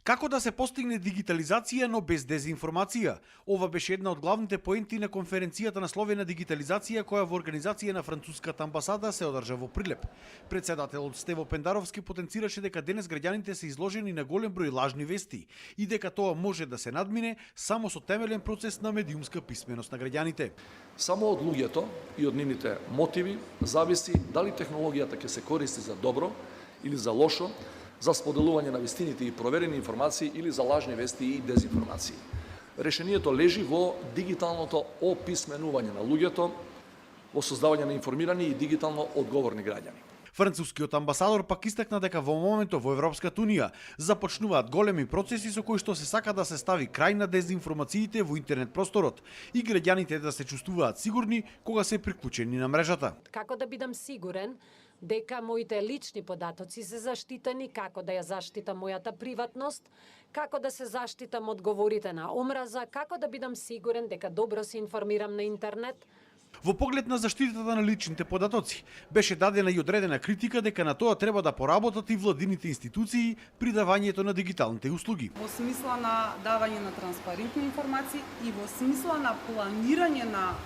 Како да се постигне дигитализација, но без дезинформација? Ова беше една од главните поенти на конференцијата насловена дигитализација, која во организација на француската амбасада се одржа во Прилеп. Председателот Стево Пендаровски потенцираше дека денес граѓаните се изложени на голем број лажни вести и дека тоа може да се надмине само со темелен процес на медиумска писменост на граѓаните. Само од луѓето и од нивните мотиви зависи дали технологијата ќе се користи за добро или за лошо, за споделување на вистините и проверени информации или за лажни вести и дезинформации. Решението лежи во дигиталното описменување на луѓето, во создавање на информирани и дигитално одговорни граѓани. Францускиот амбасадор пак истакна дека во моментот во Европската унија започнуваат големи процеси со кои што се сака да се стави крај на дезинформациите во интернет просторот и граѓаните да се чувствуваат сигурни кога се приклучени на мрежата. Како да бидам сигурен дека моите лични податоци се заштитени, како да ја заштитам мојата приватност, како да се заштитам од говорите на омраза, како да бидам сигурен дека добро се информирам на интернет. Во поглед на заштитата на личните податоци, беше дадена и одредена критика дека на тоа треба да поработат и владините институции при давањето на дигиталните услуги. Во смисла на давање на транспарентни информации и во смисла на планирање на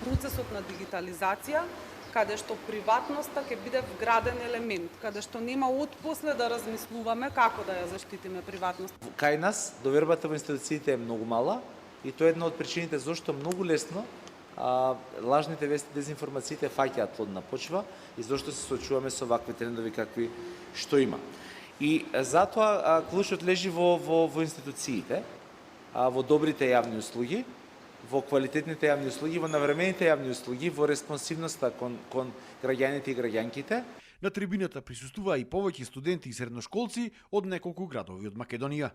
процесот на дигитализација, каде што приватноста ќе биде вграден елемент, каде што нема отпосле да размислуваме како да ја заштитиме приватност. Кај нас довербата во институциите е многу мала и тоа е една од причините зашто многу лесно лажните вести, дезинформациите фаќаат плодна почва и зашто се соочуваме со вакви трендови какви што има. И затоа клучот лежи во институциите, во добрите јавни услуги, во квалитетните јавни услуги, во навремените јавни услуги, во респонсивноста кон граѓаните и граѓанките. На трибината присуствуваа и повеќе студенти и средношколци од неколку градови од Македонија.